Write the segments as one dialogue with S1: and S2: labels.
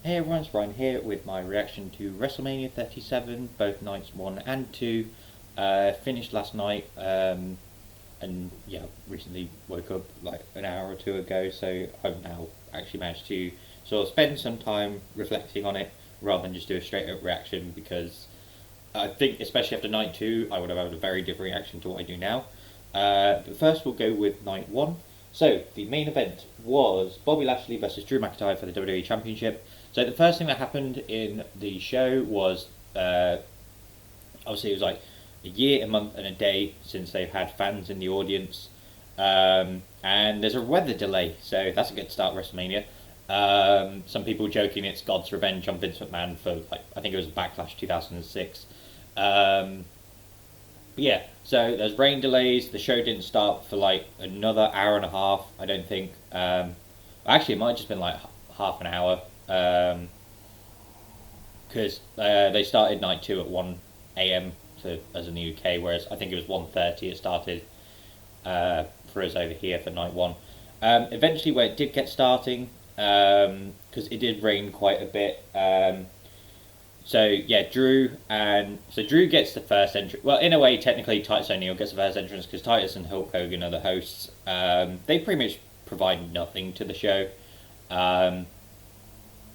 S1: Hey everyone, it's Ryan here with my reaction to WrestleMania 37, both nights 1 and 2. Finished last night, and yeah, recently woke up like an hour or two ago, so I've now actually managed to sort of spend some time reflecting on it rather than just do a straight up reaction, because I think, especially after night 2, I would have had a very different reaction to what I do now. But first, we'll go with night 1. So, the main event was Bobby Lashley versus Drew McIntyre for the WWE Championship. So, the first thing that happened in the show was, obviously, it was like a year, a month, and a day since they've had fans in the audience. And there's a weather delay, so that's a good start, WrestleMania. Some people joking it's God's revenge on Vince McMahon for, like, I think it was Backlash 2006. But yeah, so there's rain delays. The show didn't start for like another hour and a half, I don't think. Actually, it might have just been like half an hour. Because they started night 2 at 1 a.m. as in the UK, whereas I think it was 1:30 it started for us over here for night 1. Eventually, where it did get starting, because it did rain quite a bit. So yeah, Drew gets the first entrance. Well, in a way, technically, Titus O'Neil gets the first entrance because Titus and Hulk Hogan are the hosts. They pretty much provide nothing to the show.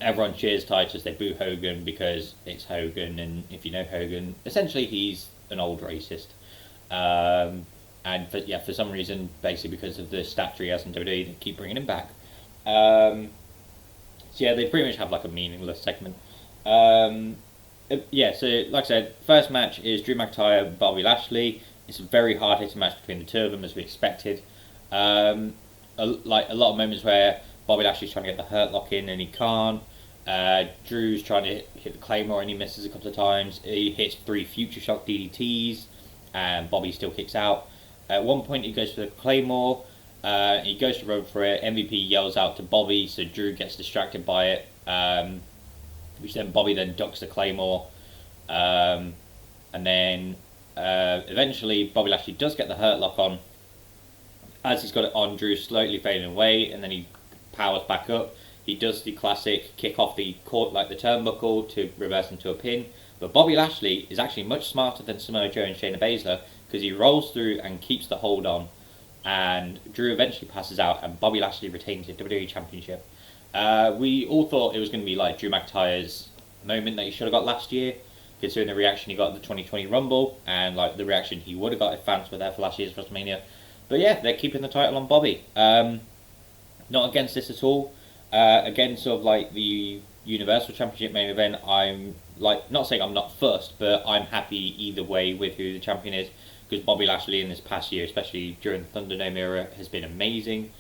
S1: Everyone cheers Titus. They boo Hogan because it's Hogan, and if you know Hogan, essentially he's an old racist. And for some reason, basically because of the stature he has in WWE, they keep bringing him back. So yeah, they pretty much have like a meaningless segment. Yeah, so like I said, first match is Drew McIntyre, Bobby Lashley. It's a very hard hitting match between the two of them, as we expected. A lot of moments where Bobby Lashley's trying to get the Hurt Lock in and he can't. Drew's trying to hit the Claymore and he misses a couple of times. He hits 3 Future Shock DDTs and Bobby still kicks out. At one point he goes for the Claymore. He goes to run for it. MVP yells out to Bobby, so Drew gets distracted by it. Which then Bobby then ducks the Claymore. And then eventually Bobby Lashley does get the Hurt Lock on. As he's got it on, Drew's slowly fading away, and then he powers back up. He does the classic kick off the court like the turnbuckle to reverse into a pin. But Bobby Lashley is actually much smarter than Samoa Joe and Shayna Baszler, because he rolls through and keeps the hold on. And Drew eventually passes out, and Bobby Lashley retains the WWE Championship. We all thought it was going to be like Drew McIntyre's moment that he should have got last year, considering the reaction he got at the 2020 Rumble, and like the reaction he would have got if fans were there for last year's WrestleMania. But yeah, they're keeping the title on Bobby. Not against this at all. Again, sort of like the Universal Championship main event, I'm like, not saying I'm not fussed, but I'm happy either way with who the champion is, because Bobby Lashley in this past year, especially during the Thunderdome era, has been amazing.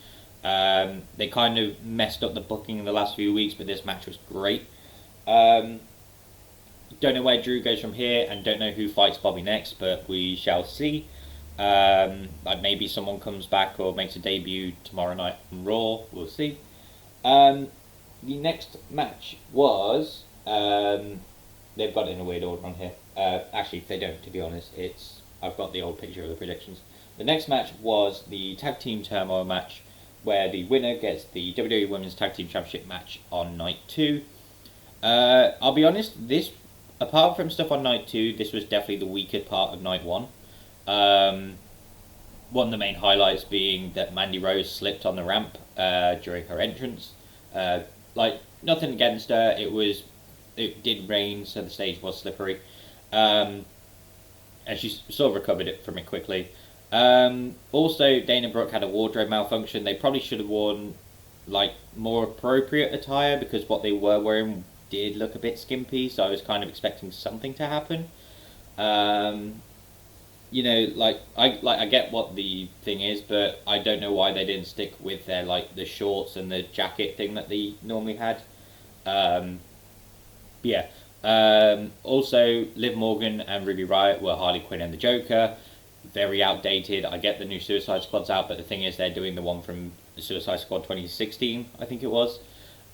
S1: They kind of messed up the booking in the last few weeks, but this match was great. Don't know where Drew goes from here, and don't know who fights Bobby next, but we shall see. Like maybe someone comes back or makes a debut tomorrow night on Raw. We'll see. The next match was they've got it in a weird order on here. Actually, they don't, to be honest. I've got the old picture of the predictions. The next match was the Tag Team Turmoil match, where the winner gets the WWE Women's Tag Team Championship match on night 2. I'll be honest, apart from stuff on night 2, this was definitely the weaker part of night 1. One of the main highlights being that Mandy Rose slipped on the ramp during her entrance. Like, nothing against her, it did rain, so the stage was slippery. And she sort of recovered it from it quickly. Also, Dana Brooke had a wardrobe malfunction. They probably should have worn like more appropriate attire, because what they were wearing did look a bit skimpy, so I was kind of expecting something to happen. You know, I get what the thing is, but I don't know why they didn't stick with their like the shorts and the jacket thing that they normally had. Yeah. Also, Liv Morgan and Ruby Riott were Harley Quinn and the Joker. Very outdated. I get the new Suicide Squad's out, but the thing is they're doing the one from the Suicide Squad 2016, I think it was.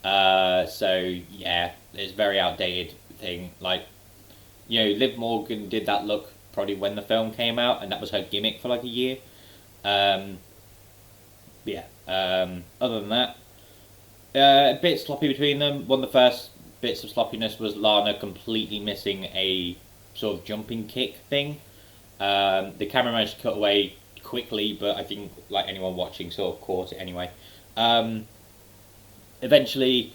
S1: So yeah, it's very outdated thing. Like, you know, Liv Morgan did that look probably when the film came out, and that was her gimmick for like a year. Yeah. Other than that, a bit sloppy between them. One of the first bits of sloppiness was Lana completely missing a sort of jumping kick thing. The camera managed to cut away quickly, but I think like anyone watching sort of caught it anyway. Eventually,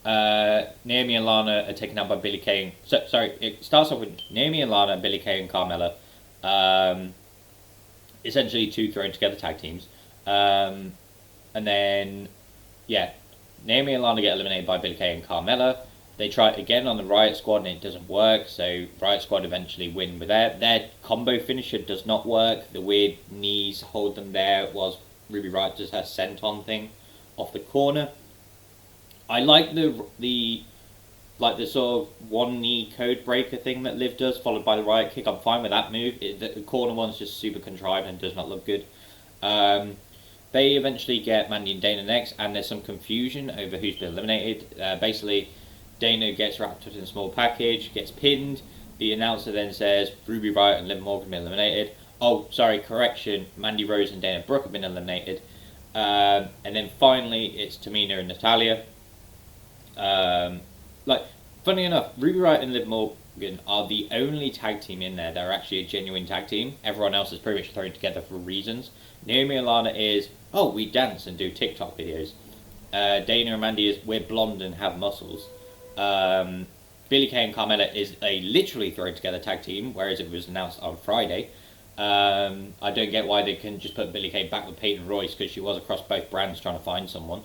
S1: Naomi and Lana are taken out by Billie Kay. It starts off with Naomi and Lana, Billie Kay and Carmella. Essentially two thrown together tag teams. And then, yeah, Naomi and Lana get eliminated by Billie Kay and Carmella. They try it again on the Riot Squad and it doesn't work, so Riot Squad eventually win with their combo finisher does not work. The weird knees hold them there was Ruby Riot does her senton thing off the corner. I like the sort of one knee code breaker thing that Liv does, followed by the Riot kick. I'm fine with that move. The corner one's just super contrived and does not look good. They eventually get Mandy and Dana next, and there's some confusion over who's been eliminated. Basically, Dana gets wrapped up in a small package, gets pinned. The announcer then says Ruby Riot and Liv Morgan have been eliminated. Oh, sorry, correction. Mandy Rose and Dana Brooke have been eliminated. And then finally, it's Tamina and Natalya. Funny enough, Ruby Riot and Liv Morgan are the only tag team in there that are actually a genuine tag team. Everyone else is pretty much thrown together for reasons. Naomi and Lana is, oh, we dance and do TikTok videos. Dana and Mandy is, we're blonde and have muscles. Billie Kay and Carmella is a literally thrown together tag team, whereas it was announced on Friday. I don't get why they couldn't just put Billie Kay back with Peyton Royce, because she was across both brands trying to find someone.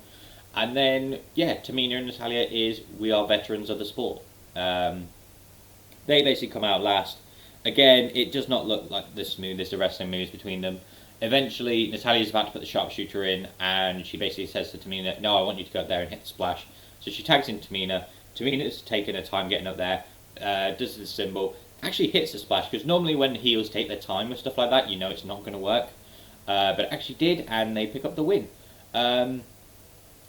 S1: And then, yeah, Tamina and Natalya is, we are veterans of the sport. They basically come out last. Again, it does not look like the smoothest of wrestling moves between them. Eventually, Natalya's about to put the sharpshooter in, and she basically says to Tamina, no, I want you to go up there and hit the splash. So she tags in Tamina. Tamina's taking her time getting up there, does the symbol, actually hits the splash, because normally when heels take their time with stuff like that, you know it's not going to work. But it actually did, and they pick up the win.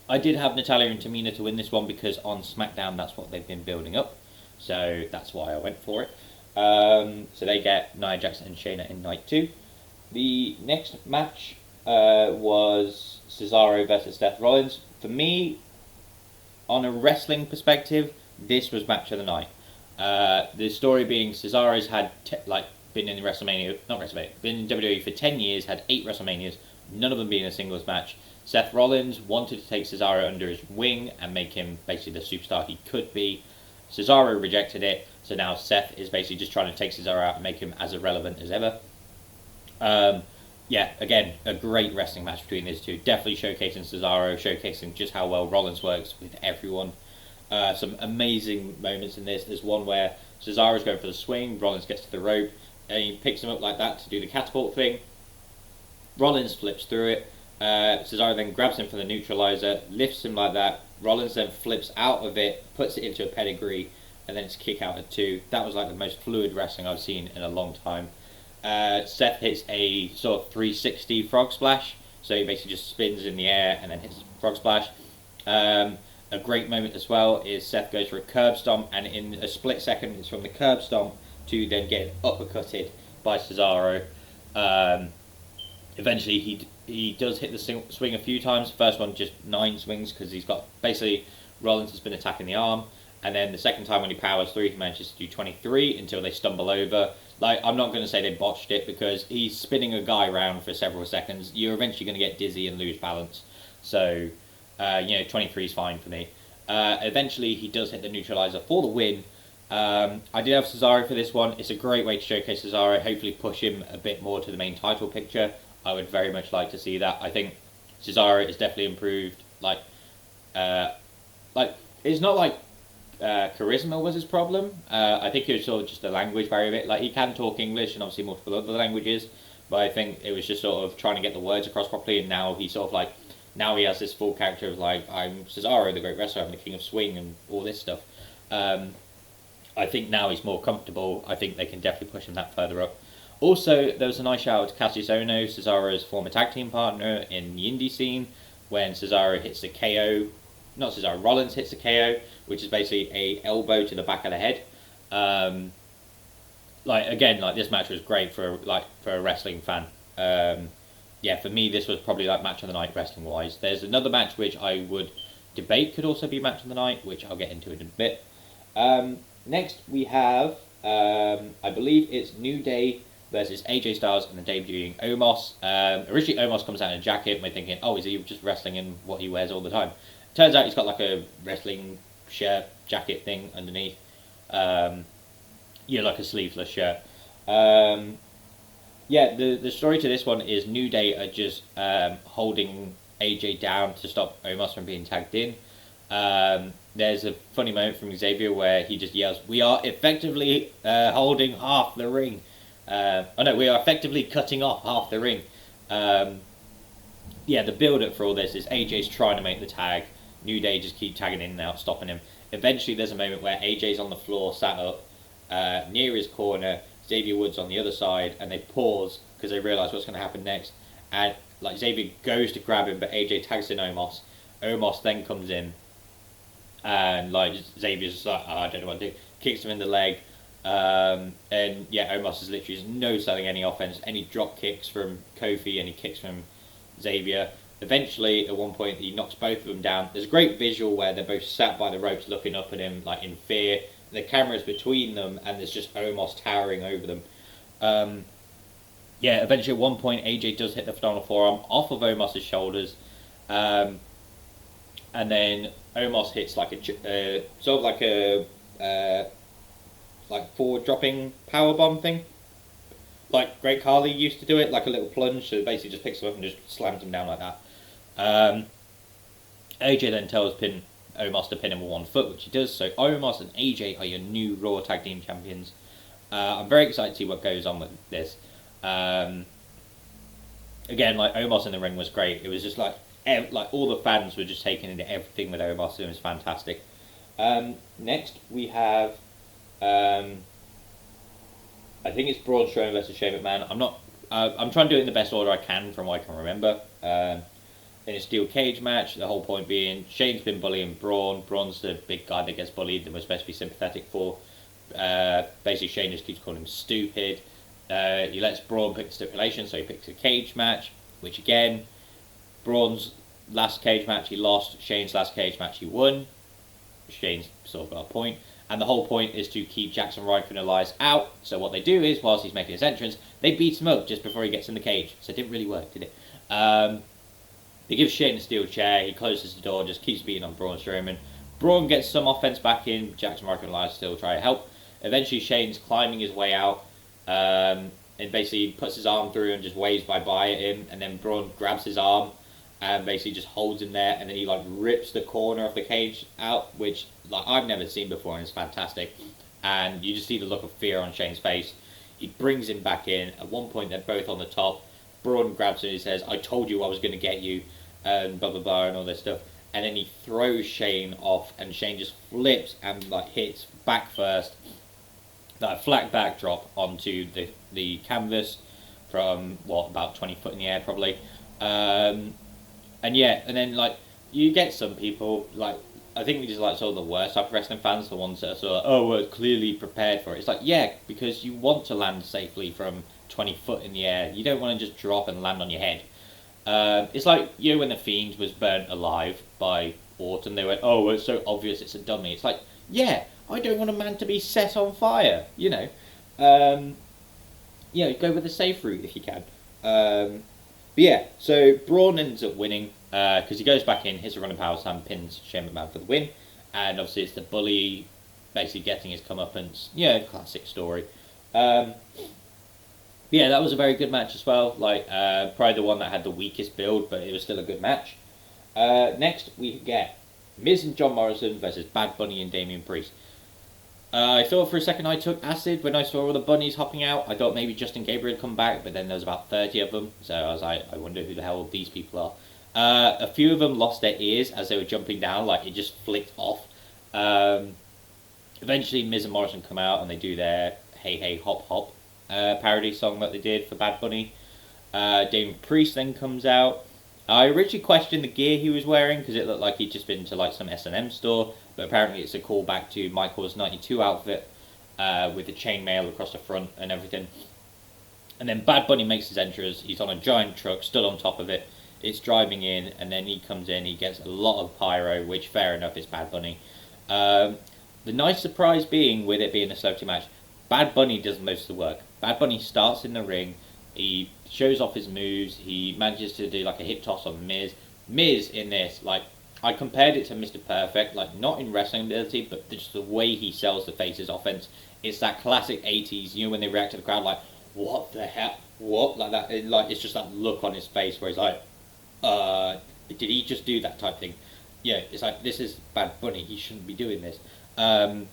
S1: I did have Natalya and Tamina to win this one because on SmackDown that's what they've been building up. So that's why I went for it. So they get Nia Jax and Shayna in night 2. The next match was Cesaro versus Seth Rollins. For me, on a wrestling perspective, this was match of the night. The story being Cesaro's had been in been in WWE for 10 years, had 8 WrestleManias, none of them being a singles match. Seth Rollins wanted to take Cesaro under his wing and make him basically the superstar he could be. Cesaro rejected it, so now Seth is basically just trying to take Cesaro out and make him as irrelevant as ever. Yeah, again, a great wrestling match between these two. Definitely showcasing Cesaro, showcasing just how well Rollins works with everyone. Some amazing moments in this. There's one where Cesaro's going for the swing, Rollins gets to the rope, and he picks him up like that to do the catapult thing. Rollins flips through it. Cesaro then grabs him for the neutralizer, lifts him like that. Rollins then flips out of it, puts it into a pedigree, and then it's kick out at 2. That was like the most fluid wrestling I've seen in a long time. Seth hits a sort of 360 frog splash, so he basically just spins in the air and then hits a frog splash. A great moment as well is Seth goes for a curb stomp, and in a split second it's from the curb stomp to then get uppercutted by Cesaro. Eventually he does hit the swing a few times. First one just 9 swings because he's got basically Rollins has been attacking the arm, and then the second time when he powers through he manages to do 23 until they stumble over. I'm not going to say they botched it because he's spinning a guy around for several seconds. You're eventually going to get dizzy and lose balance. So 23 is fine for me. Eventually he does hit the neutralizer for the win. I did have Cesaro for this one. It's a great way to showcase Cesaro, hopefully push him a bit more to the main title picture. I would very much like to see that. I think Cesaro is definitely improved. It's not like charisma was his problem. I think it was sort of just a language barrier bit. He can talk English and obviously multiple other languages, but I think it was just sort of trying to get the words across properly, and now he's sort of now he has this full character of I'm Cesaro, the great wrestler, I'm the king of swing and all this stuff. I think now he's more comfortable. I think they can definitely push him that further up. Also, there was a nice shout out to Cassius Ohno, Cesaro's former tag team partner in the indie scene, when Cesaro hits the KO. Not Cesaro, Rollins hits the KO, which is basically a elbow to the back of the head. This match was great for a wrestling fan. For me, this was probably match of the night wrestling wise. There's another match which I would debate could also be match of the night, which I'll get into in a bit. Next we have, I believe it's New Day versus AJ Styles and the debuting Omos. Originally Omos comes out in a jacket, and we're thinking, oh, is he just wrestling in what he wears all the time? Turns out he's got like a wrestling shirt, jacket thing underneath. Like a sleeveless shirt. The story to this one is New Day are just holding AJ down to stop Omos from being tagged in. There's a funny moment from Xavier where he just yells, "We are effectively holding half the ring." We are effectively cutting off half the ring. The build-up for all this is AJ's trying to make the tag. New Day just keep tagging in and out, stopping him. Eventually, there's a moment where AJ's on the floor, sat up, near his corner. Xavier Woods on the other side, and they pause because they realise what's going to happen next. And Xavier goes to grab him, but AJ tags in Omos. Omos then comes in, and Xavier's just like, I don't know what to do. Kicks him in the leg, Omos is literally no selling any offense, any drop kicks from Kofi, any kicks from Xavier. Eventually, at one point, he knocks both of them down. There's a great visual where they're both sat by the ropes looking up at him, in fear. The camera's between them, and there's just Omos towering over them. Eventually, at one point, AJ does hit the phenomenal forearm off of Omos' shoulders. And then Omos hits a forward dropping powerbomb thing. Like Great Khali used to do it, like a little plunge, so basically just picks him up and just slams him down like that. AJ then tells Omos to pin him with 1 foot, which he does. So Omos and AJ are your new Raw Tag Team Champions. I'm very excited to see what goes on with this. Again, Omos in the ring was great. It was just all the fans were just taking into everything with Omos. It was fantastic. Next we have, I think it's Braun Strowman versus Shane McMahon. I'm trying to do it in the best order I can from what I can remember. In a steel cage match, the whole point being Shane's been bullying Braun. Braun's the big guy that gets bullied that we're supposed to be sympathetic for. Basically, Shane just keeps calling him stupid. He lets Braun pick the stipulation, so he picks a cage match, which again, Braun's last cage match he lost. Shane's last cage match he won. Shane's sort of got a point. And the whole point is to keep Jackson Ryker and Elias out. So what they do is, whilst he's making his entrance, they beat him up just before he gets in the cage. So it didn't really work, did it? They give Shane a steel chair. He closes the door, just keeps beating on Braun Strowman. Braun gets some offense back in. Jackson Ryker and Elias still try to help. Eventually, Shane's climbing his way out. And basically puts his arm through and just waves bye-bye at him. And then Braun grabs his arm and basically just holds him there. And then he rips the corner of the cage out, which I've never seen before, and it's fantastic. And you just see the look of fear on Shane's face. He brings him back in. At one point, they're both on the top. Braun grabs him and he says, "I told you I was going to get you," and blah, blah, blah, and all this stuff. And then he throws Shane off, and Shane just flips and hits back first. That flat backdrop onto the canvas from, about 20 foot in the air, probably. And then, you get some people, I think we just sort of the worst type of wrestling fans, the ones that are sort of, we're clearly prepared for it. It's because you want to land safely from 20 foot in the air. You don't want to just drop and land on your head. It's when the Fiend was burnt alive by Orton, they went, it's so obvious it's a dummy. It's I don't want a man to be set on fire, go with the safe route if you can. So Braun ends up winning, because he goes back in, hits a running power slam, pins Shane McMahon for the win, and obviously it's the bully basically getting his comeuppance. Classic story. That was a very good match as well. Probably the one that had the weakest build, but it was still a good match. Next we get Miz and John Morrison versus Bad Bunny and Damian Priest. I thought for a second I took acid when I saw all the bunnies hopping out. I thought maybe Justin Gabriel had come back, but then there was about 30 of them, so I was I wonder who the hell these people are. A few of them lost their ears as they were jumping down, it just flicked off. Eventually Miz and Morrison come out and they do their Hey Hey Hop Hop parody song that they did for Bad Bunny. Damian Priest then comes out. I originally questioned the gear he was wearing because it looked like he'd just been to some S&M store, but apparently it's a callback to Michael's 92 outfit with the chainmail across the front and everything. And then Bad Bunny makes his entrance. He's on a giant truck, stood on top of it. It's driving in, and then he comes in. He gets a lot of pyro, which fair enough is Bad Bunny. The nice surprise being, with it being a celebrity match, Bad Bunny does most of the work. Bad Bunny starts in the ring, he shows off his moves, he manages to do like a hip toss on Miz. Miz in this, like, I compared it to Mr. Perfect, like, not in wrestling ability, but just the way he sells the face's offense. It's that classic 80s, you know, when they react to the crowd, like, what the hell? What? Like that, it's just that look on his face where he's like, did he just do that type thing? Yeah, it's like, this is Bad Bunny, he shouldn't be doing this. And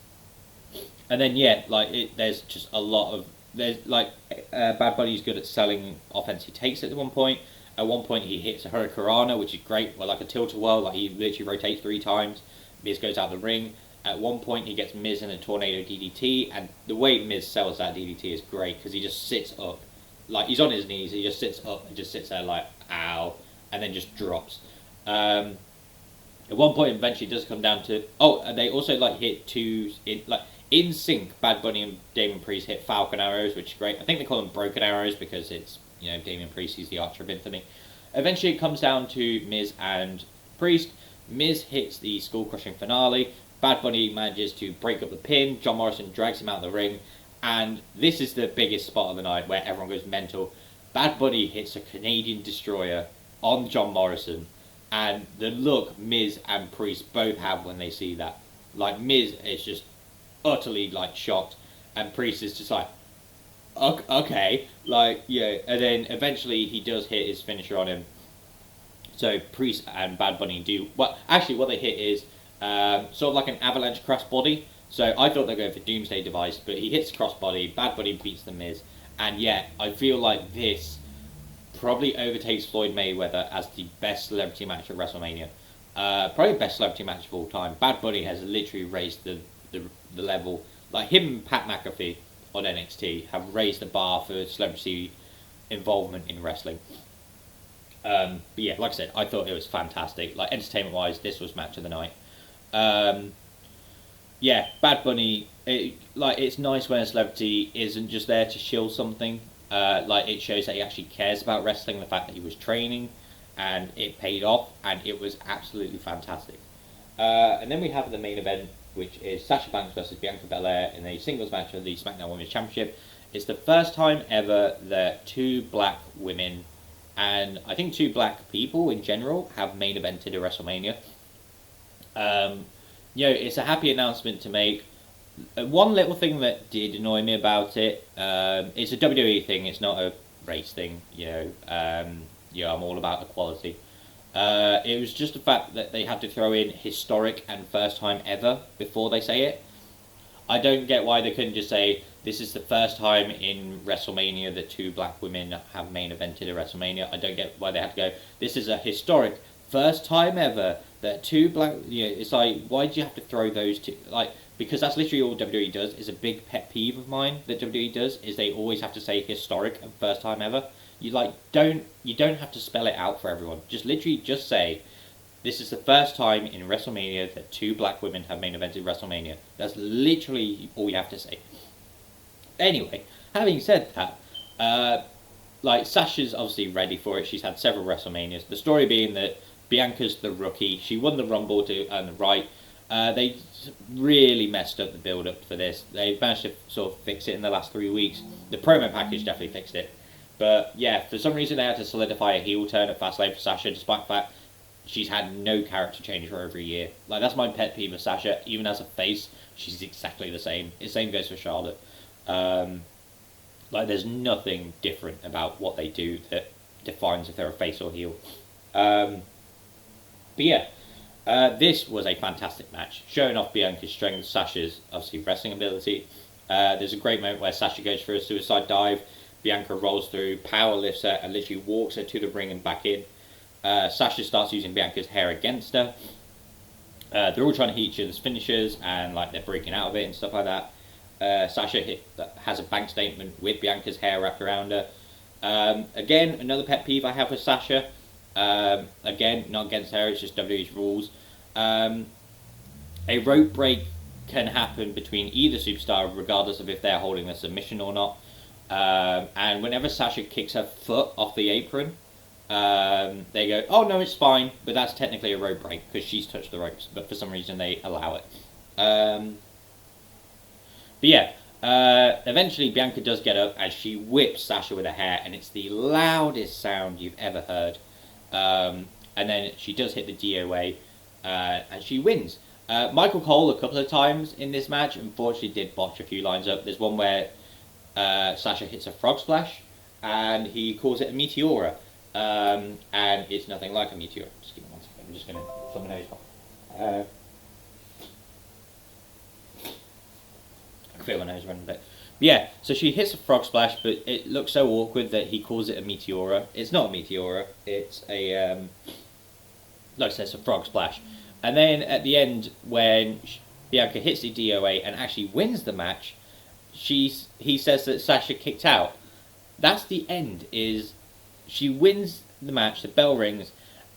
S1: then, yeah, like, there's just a lot of, Bad Bunny's good at selling offense. He takes it at one point. At one point, he hits a Hurricanrana, which is great, well, like a tilt-a-whirl, like he literally rotates 3 times. Miz goes out the ring. At one point, he gets Miz in a tornado DDT, and the way Miz sells that DDT is great, because he just sits up. Like, he's on his knees, he just sits up and just sits there like, ow, and then just drops. At one point, eventually, it does come down to... Oh, and they also, like, hit 2... In sync, Bad Bunny and Damian Priest hit Falcon arrows, which is great. I think they call them broken arrows, because it's, you know, Damian Priest, he's the Archer of Infamy. Eventually, it comes down to Miz and Priest. Miz hits the skull-crushing finale. Bad Bunny manages to break up the pin. John Morrison drags him out of the ring. And this is the biggest spot of the night where everyone goes mental. Bad Bunny hits a Canadian Destroyer on John Morrison. And the look Miz and Priest both have when they see that. Like, Miz is just utterly, like, shocked. And Priest is just like, okay. Like, yeah. And then eventually he does hit his finisher on him. So Priest and Bad Bunny do... Well, actually what they hit is sort of like an avalanche crossbody. So I thought they were going for Doomsday Device, but he hits crossbody, Bad Bunny beats the Miz. And yeah, I feel like this probably overtakes Floyd Mayweather as the best celebrity match at WrestleMania. Probably the best celebrity match of all time. Bad Bunny has literally raised the level. Like, him and Pat McAfee on NXT have raised the bar for celebrity involvement in wrestling. But yeah, like I said, I thought it was fantastic. Like, entertainment-wise, this was match of the night. Yeah, Bad Bunny, it's nice when a celebrity isn't just there to shill something. Like, it shows that he actually cares about wrestling, the fact that he was training, and it paid off, and it was absolutely fantastic. And then we have the main event, which is Sasha Banks versus Bianca Belair in a singles match of the SmackDown Women's Championship. It's the first time ever that 2 black women, and I think 2 black people in general, have main evented a WrestleMania. You know, it's a happy announcement to make. One little thing that did annoy me about it, it's a WWE thing, it's not a race thing, you know. I'm all about equality. It was just the fact that they had to throw in historic and first time ever before they say it. I don't get why they couldn't just say, this is the first time in WrestleMania that 2 black women have main evented a WrestleMania. I don't get why they had to go, this is a historic first time ever that 2 black... You know, it's like, why do you have to throw those 2... Like, because that's literally all WWE does. Is a big pet peeve of mine that WWE does, is they always have to say historic and first time ever. You don't have to spell it out for everyone. Just literally just say, this is the first time in WrestleMania that 2 black women have main evented WrestleMania. That's literally all you have to say. Anyway, having said that, like, Sasha's obviously ready for it. She's had several WrestleManias. The story being that Bianca's the rookie. She won the Rumble to earn the right. They really messed up the build-up for this. They managed to sort of fix it in the last 3 weeks. The promo package definitely fixed it. But yeah, for some reason they had to solidify a heel turn at Fastlane for Sasha, despite the fact she's had no character change for over a year. Like, that's my pet peeve of Sasha. Even as a face, she's exactly the same. The same goes for Charlotte. Like, there's nothing different about what they do that defines if they're a face or heel. But yeah, this was a fantastic match, showing off Bianca's strength, Sasha's obviously wrestling ability. There's a great moment where Sasha goes for a suicide dive. Bianca rolls through, power lifts her, and literally walks her to the ring and back in. Sasha starts using Bianca's hair against her. They're all trying to hit each other's finishers, and like they're breaking out of it and stuff like that. Sasha has a bank statement with Bianca's hair wrapped around her. Again, another pet peeve I have with Sasha. Again, not against her, it's just WWE's rules. A rope break can happen between either superstar, regardless of if they're holding a submission or not. And whenever Sasha kicks her foot off the apron, they go, oh no, it's fine, but that's technically a rope break because she's touched the ropes, but for some reason they allow it. But yeah, eventually Bianca does get up and she whips Sasha with her hair, and it's the loudest sound you've ever heard. And then she does hit the DOA, and she wins. Michael Cole a couple of times in this match unfortunately did botch a few lines up. There's one where Sasha hits a frog splash, and he calls it a meteora, and it's nothing like a meteor. Just give me 1 second. I'm just gonna flip my nose off. I feel my nose running a bit. Yeah, so she hits a frog splash, but it looks so awkward that he calls it a meteora. It's not a meteora. It's a like I said, it's a frog splash. And then at the end, when Bianca hits the DOA and actually wins the match, he says that Sasha kicked out. That's the end. Is she wins the match? The bell rings,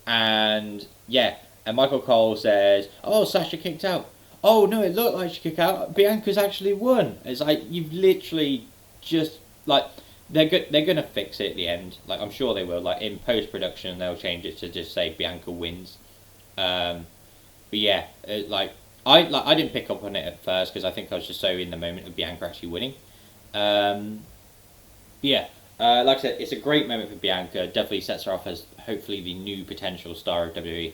S1: and yeah, and Michael Cole says, "Oh, Sasha kicked out." Oh no, it looked like she kicked out. Bianca's actually won. It's like you've literally just like they're gonna fix it at the end. Like I'm sure they will. Like in post production, they'll change it to just say Bianca wins. But yeah, I didn't pick up on it at first because I think I was just so in the moment of Bianca actually winning. But yeah, like I said, it's a great moment for Bianca. Definitely sets her off as hopefully the new potential star of WWE.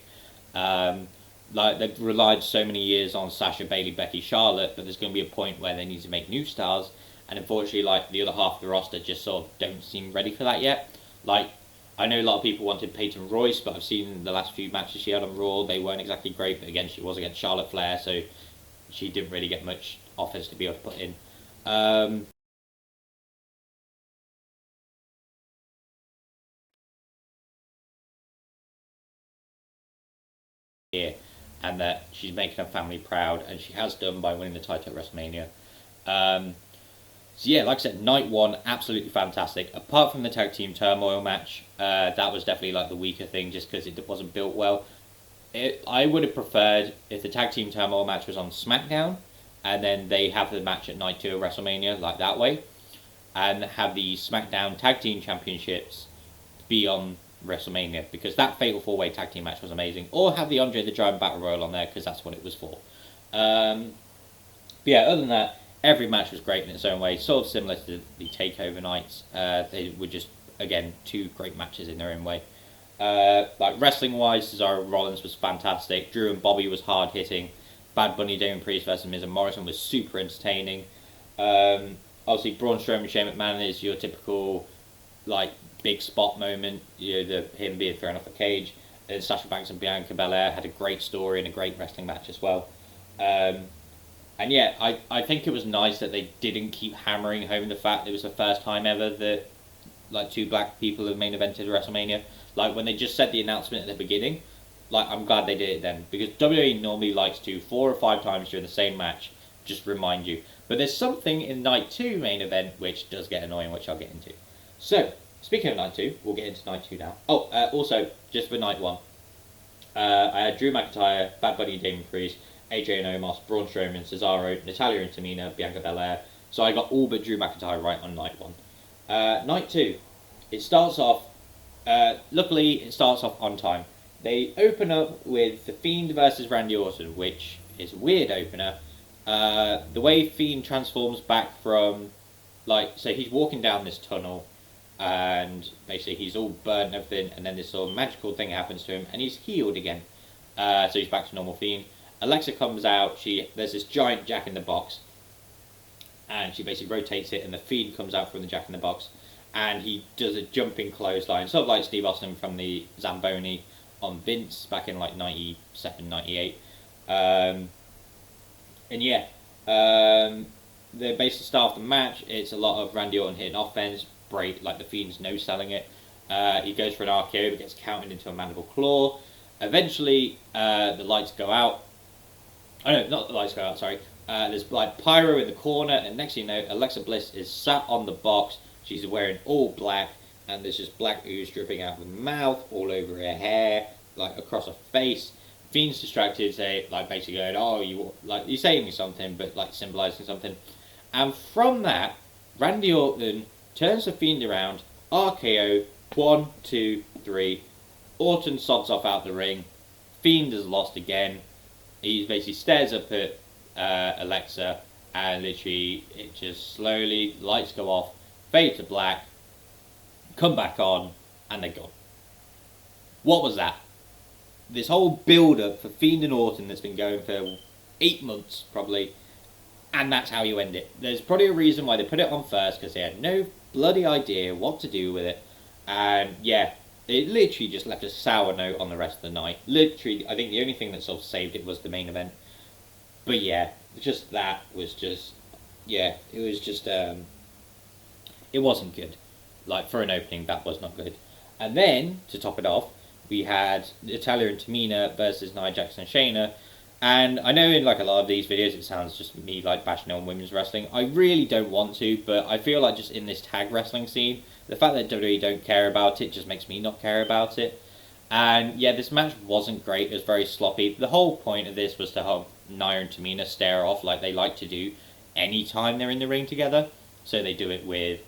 S1: Like they've relied so many years on Sasha, Bayley, Becky, Charlotte, but there's going to be a point where they need to make new stars, and unfortunately, like the other half of the roster just sort of don't seem ready for that yet. Like I know a lot of people wanted Peyton Royce, but I've seen the last few matches she had on Raw, they weren't exactly great. But again, she was against Charlotte Flair, so she didn't really get much offense to be able to put in. Here, and that she's making her family proud, and she has done by winning the title at WrestleMania. So yeah, like I said, night one, absolutely fantastic. Apart from the tag team turmoil match, that was definitely like the weaker thing, just because it wasn't built well. I would have preferred if the tag team turmoil match was on SmackDown, and then they have the match at night two of WrestleMania, like that way, and have the SmackDown tag team championships be on WrestleMania, because that Fatal 4-Way tag team match was amazing. Or have the Andre the Giant Battle Royal on there, because that's what it was for. But yeah, other than that, every match was great in its own way, sort of similar to the TakeOver nights. They were just, again, two great matches in their own way. Like wrestling-wise, Cesaro Rollins was fantastic. Drew and Bobby was hard-hitting. Bad Bunny, Damian Priest versus Miz and Morrison was super entertaining. Obviously, Braun Strowman and Shane McMahon is your typical, like, big spot moment, him being thrown off the cage. And Sasha Banks and Bianca Belair had a great story and a great wrestling match as well. And yeah, I think it was nice that they didn't keep hammering home the fact it was the first time ever that like two black people have main evented WrestleMania. Like when they just said the announcement at the beginning, like I'm glad they did it then, because WWE normally likes to 4 or 5 times during the same match just remind you. But there's something in night 2 main event which does get annoying, which I'll get into. So speaking of night 2, we'll get into night 2 now. Oh, also just for night 1, I had Drew McIntyre, Bad Bunny, Damian Priest, AJ and Omos, Braun Strowman, Cesaro, Natalya and Tamina, Bianca Belair. So I got all but Drew McIntyre right on night 1. Night 2, it starts off, luckily it starts off on time. They open up with The Fiend versus Randy Orton, which is a weird opener. The way Fiend transforms back from, like, so he's walking down this tunnel, and basically he's all burnt and everything, and then this sort of magical thing happens to him, and he's healed again. So he's back to normal Fiend. Alexa comes out, there's this giant Jack in the Box, and she basically rotates it, and the Fiend comes out from the Jack in the Box, and he does a jumping clothesline, sort of like Steve Austin from the Zamboni on Vince back in like 97, 98. And yeah, the basic start of the match, it's a lot of Randy Orton hitting offense, like the Fiend's no selling it. He goes for an RKO but gets counted into a mandible claw. Eventually, the lights go out. Oh no, not the lights go out, sorry. There's like pyro in the corner, and next thing you know, Alexa Bliss is sat on the box. She's wearing all black, and there's just black ooze dripping out of her mouth, all over her hair, like across her face. Fiend's distracted, like basically going, "Oh, you're saying me something," but like symbolising something. And from that, Randy Orton turns the Fiend around, RKO, 1, 2, 3. Orton sods off out the ring. Fiend has lost again. He basically stares up at Alexa, and literally it just slowly, lights go off, fade to black, come back on, and they're gone. What was that? This whole build-up for Fiend and Orton that's been going for 8 months, probably, and that's how you end it. There's probably a reason why they put it on first, because they had no bloody idea what to do with it, and yeah, it literally just left a sour note on the rest of the night. Literally, I think the only thing that sort of saved it was the main event. But yeah, just that was just, yeah, it was just, it wasn't good. Like, for an opening, that was not good. And then, to top it off, we had Natalya and Tamina versus Nia Jax and Shayna. And I know in like a lot of these videos it sounds just me like bashing on women's wrestling. I really don't want to, but I feel like just in this tag wrestling scene, the fact that WWE don't care about it just makes me not care about it. And yeah, this match wasn't great. It was very sloppy. The whole point of this was to have Nia and Tamina stare off like they like to do anytime they're in the ring together. So they do it with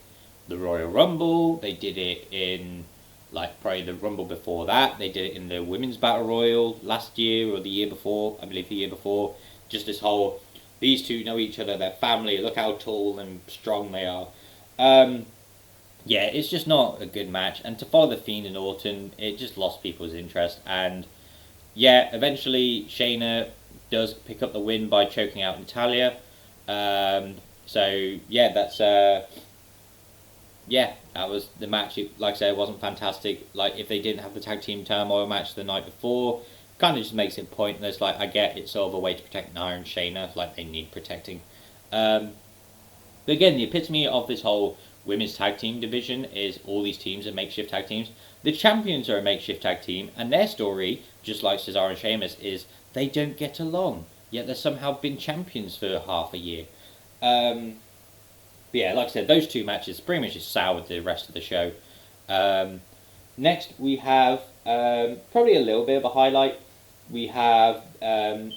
S1: the Royal Rumble. They did it in like probably the Rumble before that. They did it in the Women's Battle Royal last year or the year before. I believe the year before. Just this whole, these two know each other, they're family, look how tall and strong they are. Yeah, it's just not a good match. And to follow the Fiend and Orton, it just lost people's interest. And yeah, eventually Shayna does pick up the win by choking out Natalya. So yeah, that's yeah, that was the match. Like I said, it wasn't fantastic. Like, if they didn't have the tag team turmoil match the night before, kind of just makes it pointless. Like, I get it's sort of a way to protect Nia and Shayna, like they need protecting. But again, the epitome of this whole women's tag team division is all these teams are makeshift tag teams. The champions are a makeshift tag team, and their story, just like Cesaro and Sheamus, is they don't get along, yet they've somehow been champions for half a year. But yeah, like I said, those two matches pretty much just soured the rest of the show. Next, we have probably a little bit of a highlight. We have Kevin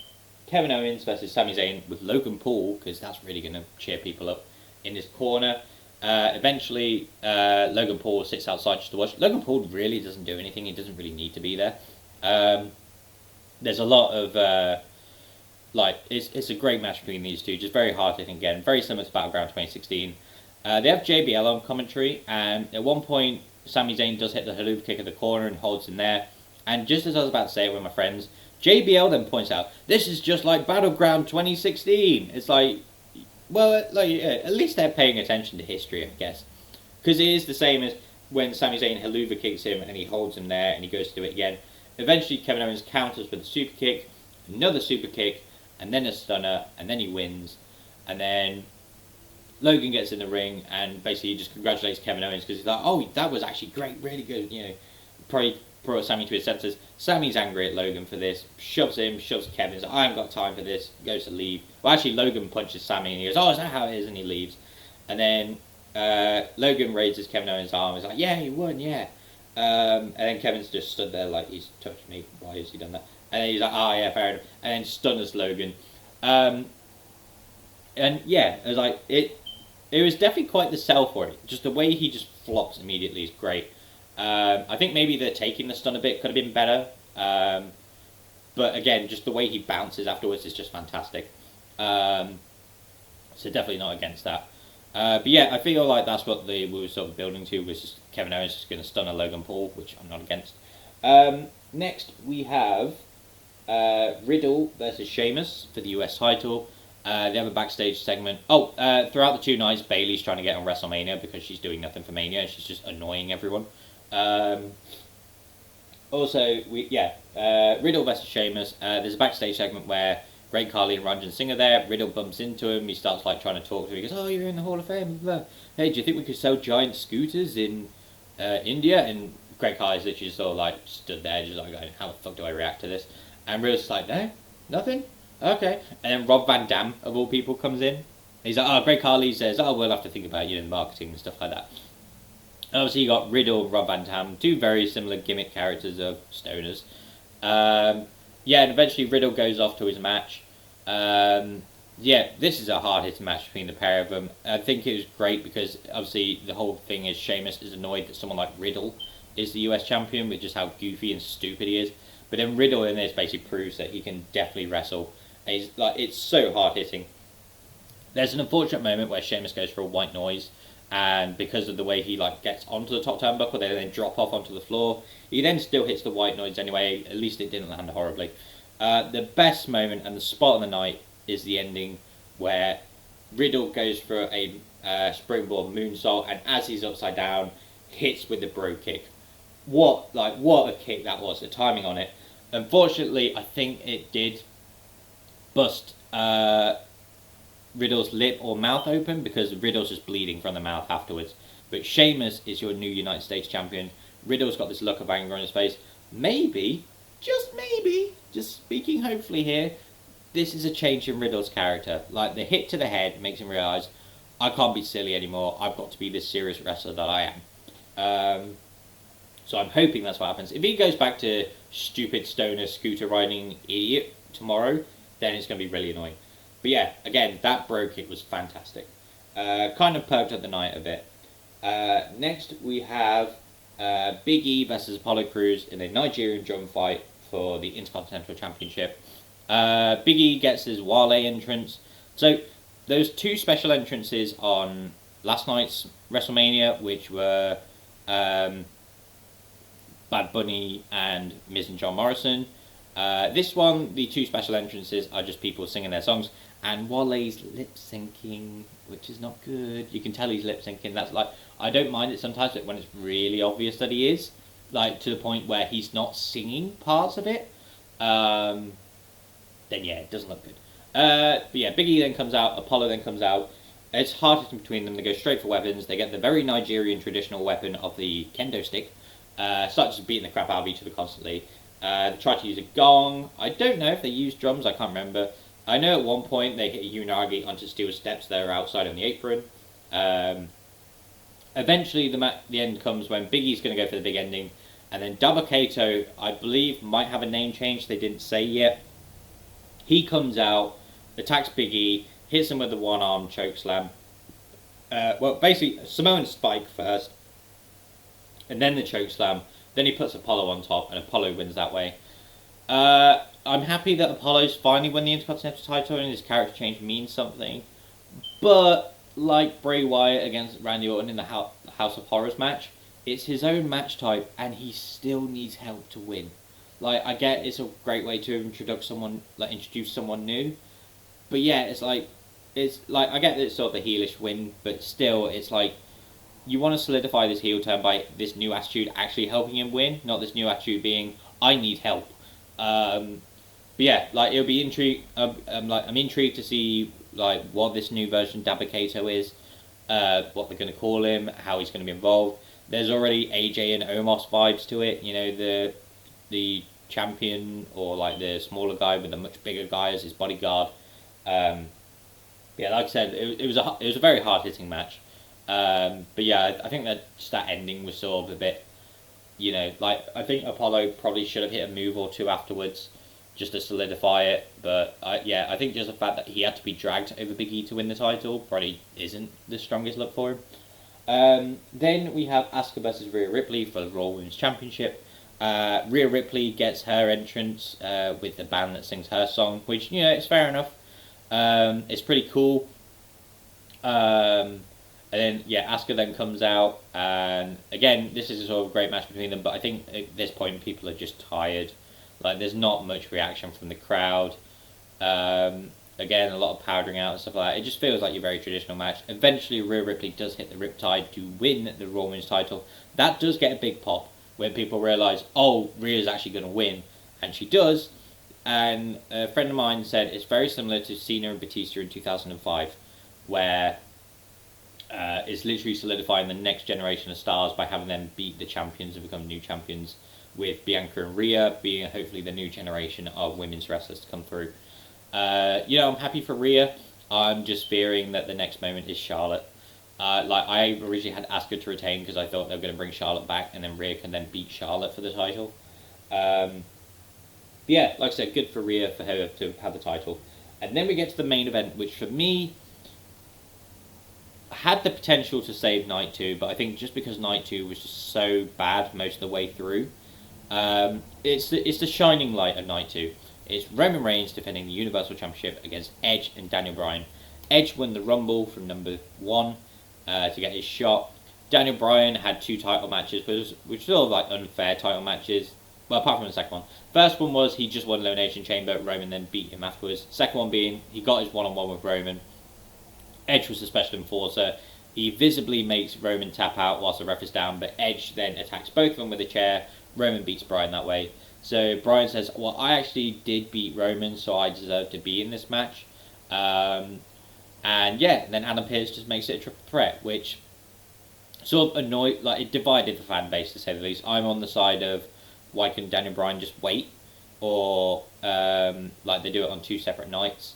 S1: Owens versus Sami Zayn with Logan Paul, because that's really going to cheer people up in his corner. Eventually, Logan Paul sits outside just to watch. Logan Paul really doesn't do anything. He doesn't really need to be there. There's a lot of... it's a great match between these two, just very hard hitting again, very similar to Battleground 2016. They have JBL on commentary, and at one point, Sami Zayn does hit the haluva kick at the corner and holds him there. And just as I was about to say it with my friends, JBL then points out, this is just like Battleground 2016. It's like, well, like at least they're paying attention to history, I guess. Because it is the same as when Sami Zayn haluva kicks him and he holds him there and he goes to do it again. Eventually, Kevin Owens counters with a super kick, another super kick, and then a stunner, and then he wins, and then Logan gets in the ring, and basically he just congratulates Kevin Owens, because he's like, oh, that was actually great, really good, you know, probably brought Sami to his senses. Sami's angry at Logan for this, shoves Kevin, he's like, I haven't got time for this, goes to leave. Well, actually, Logan punches Sami, and he goes, oh, is that how it is, and he leaves. And then Logan raises Kevin Owens' arm, he's like, yeah, he won, yeah. And then Kevin's just stood there like, he's touched me, why has he done that? And then he's like, oh yeah, fair enough. And then stunners Logan. And yeah, it was like, it was definitely quite the sell for it. Just the way he just flops immediately is great. I think maybe the taking the stun a bit could have been better. But again, just the way he bounces afterwards is just fantastic. So definitely not against that. But yeah, I feel like that's what we were sort of building to, was just Kevin Owens just going to stun a Logan Paul, which I'm not against. Next, we have Riddle versus Sheamus for the US title. They have a backstage segment. Throughout the two nights, Bayley's trying to get on WrestleMania because she's doing nothing for Mania. She's just annoying everyone. Riddle versus Sheamus. There's a backstage segment where Great Khali and Ranjan Singh are there. Riddle bumps into him. He starts like trying to talk to him. He goes, "Oh, you're in the Hall of Fame. Blah, blah. Hey, do you think we could sell giant scooters in India?" And Great Khali's literally just sort of like stood there, just like going, "How the fuck do I react to this?" And Riddle's like, "No, nothing. Okay." And then Rob Van Dam, of all people, comes in. He's like, "Oh," Great Khali says, "Oh, we'll have to think about, the marketing and stuff like that." And obviously you got Riddle and Rob Van Dam, two very similar gimmick characters of stoners. And eventually Riddle goes off to his match. This is a hard-hitting match between the pair of them. I think it was great because obviously the whole thing is Sheamus is annoyed that someone like Riddle is the US champion with just how goofy and stupid he is. But then Riddle in this basically proves that he can definitely wrestle. And it's so hard-hitting. There's an unfortunate moment where Sheamus goes for a white noise, and because of the way he gets onto the top turnbuckle, they then drop off onto the floor. He then still hits the white noise anyway. At least it didn't land horribly. The best moment and the spot of the night is the ending, where Riddle goes for a springboard moonsault, and as he's upside down, hits with the bro kick. What a kick that was! The timing on it. Unfortunately, I think it did bust Riddle's lip or mouth open, because Riddle's just bleeding from the mouth afterwards. But Sheamus is your new United States champion. Riddle's got this look of anger on his face. Maybe, just speaking hopefully here, this is a change in Riddle's character. Like, the hit to the head makes him realise, I can't be silly anymore. I've got to be this serious wrestler that I am. So I'm hoping that's what happens. If he goes back to stupid stoner scooter riding idiot tomorrow, then it's going to be really annoying. But yeah, again, that bro kick was fantastic. Kind of perked up the night a bit. Next we have Big E versus Apollo Crews in a Nigerian drum fight for the Intercontinental Championship. Big E gets his Wale entrance. So those two special entrances on last night's WrestleMania, which were Bad Bunny and Miz and John Morrison. This one, the two special entrances are just people singing their songs, and Wale's lip syncing, which is not good. You can tell he's lip syncing. That's I don't mind it sometimes, but when it's really obvious that he is, to the point where he's not singing parts of it, then yeah, it doesn't look good. But yeah, Big E then comes out, Apollo then comes out. It's hard hitting between them. They go straight for weapons. They get the very Nigerian traditional weapon of the kendo stick. Start just beating the crap out of each other constantly. They try to use a gong. I don't know if they use drums. I can't remember. I know at one point they hit a Unagi onto steel steps that are outside on the apron. Eventually, the end comes when Big E's going to go for the big ending, and then Double Kato, I believe, might have a name change. They didn't say yet. He comes out, attacks Big E, hits him with the one-arm chokeslam. Well, basically, Samoan Spike first, and then the chokeslam. Then he puts Apollo on top, and Apollo wins that way. I'm happy that Apollo's finally won the Intercontinental title, and his character change means something. But, like Bray Wyatt against Randy Orton in the House of Horrors match, it's his own match type, and he still needs help to win. I get it's a great way to introduce someone new, but yeah, it's I get that it's sort of the heelish win, but still, it's you want to solidify this heel turn by this new attitude actually helping him win, not this new attitude being, I need help. But yeah, it'll be intrigued. I'm intrigued to see what this new version of Dabba Kato is, what they're going to call him, how he's going to be involved. There's already AJ and Omos vibes to it. You know, the champion, or the smaller guy with the much bigger guy as his bodyguard. Yeah, like I said, it was a very hard hitting match. But yeah, I think that just that ending was sort of a bit, I think Apollo probably should have hit a move or two afterwards just to solidify it. But yeah, I think just the fact that he had to be dragged over Big E to win the title probably isn't the strongest look for him. Then we have Asuka versus Rhea Ripley for the Raw Women's Championship. Rhea Ripley gets her entrance with the band that sings her song, which, it's fair enough. It's pretty cool. And then, yeah, Asuka then comes out, and again, this is a sort of a great match between them, but I think at this point people are just tired. There's not much reaction from the crowd. Again, a lot of powdering out and stuff like that. It just feels like your very traditional match. Eventually, Rhea Ripley does hit the Riptide to win the Raw Women's title. That does get a big pop when people realise, oh, Rhea's actually going to win, and she does. And a friend of mine said it's very similar to Cena and Batista in 2005, where it's literally solidifying the next generation of stars by having them beat the champions and become new champions, with Bianca and Rhea being hopefully the new generation of women's wrestlers to come through. I'm happy for Rhea. I'm just fearing that the next moment is Charlotte. I originally had Asuka to retain because I thought they were going to bring Charlotte back, and then Rhea can then beat Charlotte for the title. Yeah, like I said, good for Rhea for her to have the title. And then we get to the main event, which for me had the potential to save Night 2, but I think just because Night 2 was just so bad most of the way through, it's the shining light of Night 2. It's Roman Reigns defending the Universal Championship against Edge and Daniel Bryan. Edge won the Rumble from number 1 to get his shot. Daniel Bryan had 2 title matches, which were sort of like unfair title matches. Well, apart from the second one. First one was he just won Elimination Chamber, Roman then beat him afterwards. Second one being he got his one-on-one with Roman. Edge was the special enforcer. He visibly makes Roman tap out whilst the ref is down, but Edge then attacks both of them with a chair. Roman beats Bryan that way. So Bryan says, well, I actually did beat Roman, so I deserve to be in this match. And yeah, then Adam Pearce just makes it a triple threat, which sort of annoyed, like it divided the fan base to say the least. I'm on the side of why couldn't Daniel Bryan just wait, or like they do it on 2 separate nights.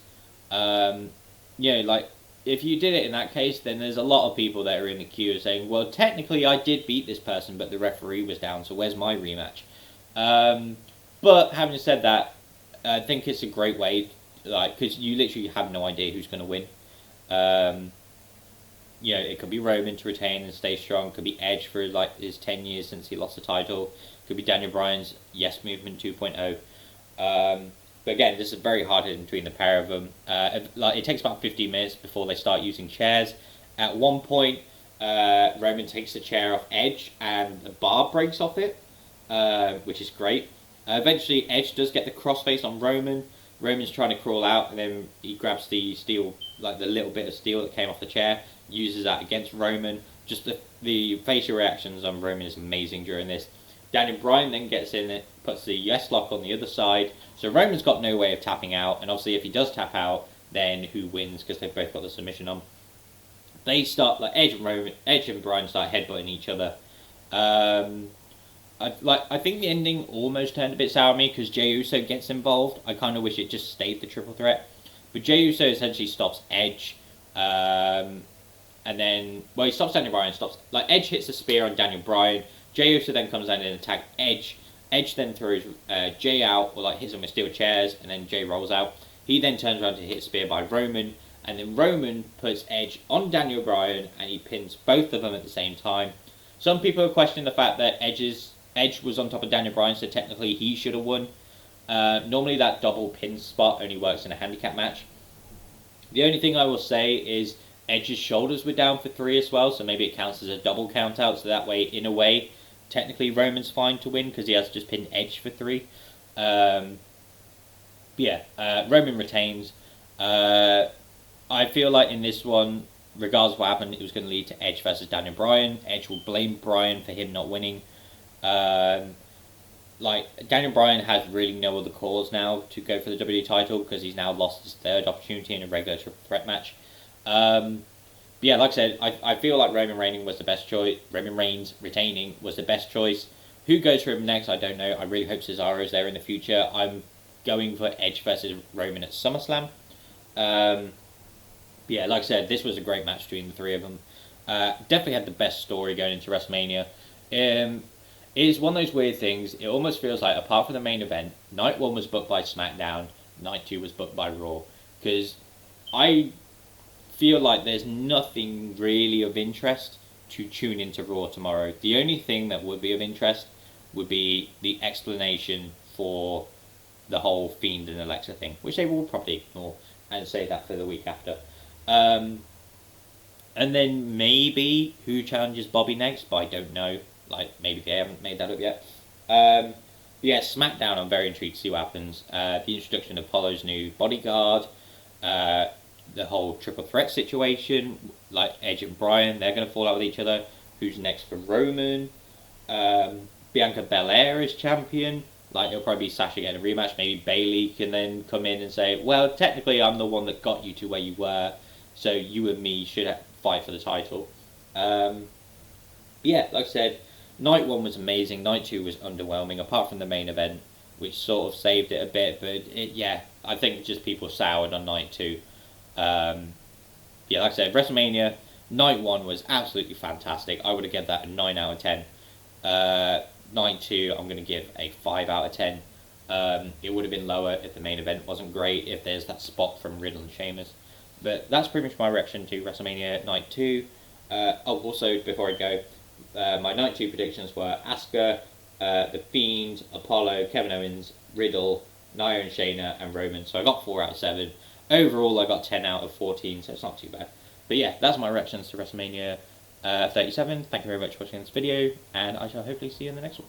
S1: Like if you did it in that case, then there's a lot of people that are in the queue saying, well, technically I did beat this person, but the referee was down, so where's my rematch? But having said that, I think it's a great way, like, because you literally have no idea who's going to win. It could be Roman to retain and stay strong. It could be Edge for like his 10 years since he lost the title. It could be Daniel Bryan's Yes Movement 2.0. But again, this is very hard hitting between the pair of them. It takes about 15 minutes before they start using chairs. At one point, Roman takes the chair off Edge and the bar breaks off it, which is great. Eventually, Edge does get the crossface on Roman. Roman's trying to crawl out, and then he grabs the steel, like the little bit of steel that came off the chair, uses that against Roman. Just the facial reactions on Roman is amazing during this. Daniel Bryan then gets in it, puts the yes lock on the other side. So Roman's got no way of tapping out, and obviously if he does tap out, then who wins? Because they've both got the submission on. They start, like Edge and Bryan start headbutting each other. I think the ending almost turned a bit sour on me because Jey Uso gets involved. I kind of wish it just stayed the triple threat. But Jey Uso essentially stops Edge. And then, well, he stops Daniel Bryan, Edge hits a spear on Daniel Bryan. Jey Uso then comes in and attacks Edge. Edge then throws Jey out, or like hits him with steel chairs, and then Jey rolls out. He then turns around to hit a spear by Roman, and then Roman puts Edge on Daniel Bryan, and he pins both of them at the same time. Some people are questioning the fact that Edge was on top of Daniel Bryan, so technically he should have won. Normally that double pin spot only works in a handicap match. The only thing I will say is Edge's shoulders were down for 3 as well, so maybe it counts as a double count out, so that way, in a way, technically Roman's fine to win because he has just pinned Edge for 3. Roman retains. I feel like in this one, regardless of what happened, it was going to lead to Edge versus Daniel Bryan. Edge will blame Bryan for him not winning. Daniel Bryan has really no other cause now to go for the WWE title because he's now lost his 3rd opportunity in a regular triple threat match. Like I said, I feel like Roman Reigns was the best choice. Roman Reigns retaining was the best choice. Who goes for him next, I don't know. I really hope Cesaro is there in the future. I'm going for Edge versus Roman at SummerSlam. Like I said, this was a great match between the 3 of them. Definitely had the best story going into WrestleMania. It is one of those weird things. It almost feels like, apart from the main event, Night 1 was booked by SmackDown, Night 2 was booked by Raw. Because I feel like there's nothing really of interest to tune into Raw tomorrow. The only thing that would be of interest would be the explanation for the whole Fiend and Alexa thing, which they will probably ignore and say that for the week after. And then maybe who challenges Bobby next, but I don't know. Maybe they haven't made that up yet. SmackDown, I'm very intrigued to see what happens. The introduction of Apollo's new bodyguard, the whole triple threat situation, like Edge and Bryan, they're going to fall out with each other. Who's next for Roman? Bianca Belair is champion. It'll probably be Sasha getting a rematch. Maybe Bayley can then come in and say, well, technically I'm the one that got you to where you were, so you and me should fight for the title. Like I said, Night 1 was amazing. Night 2 was underwhelming, apart from the main event, which sort of saved it a bit. But I think just people soured on Night 2. Like I said, WrestleMania, Night 1 was absolutely fantastic. I would have given that a 9 out of 10. Night 2, I'm going to give a 5 out of 10. It would have been lower if the main event wasn't great, if there's that spot from Riddle and Sheamus. But that's pretty much my reaction to WrestleMania Night 2. Also, before I go, my Night 2 predictions were Asuka, The Fiend, Apollo, Kevin Owens, Riddle, Nia and Shayna, and Roman. So I got 4 out of 7. overall I got 10 out of 14, so it's not too bad. But yeah, that's my reactions to WrestleMania 37. Thank you very much for watching this video, and I shall hopefully see you in the next one.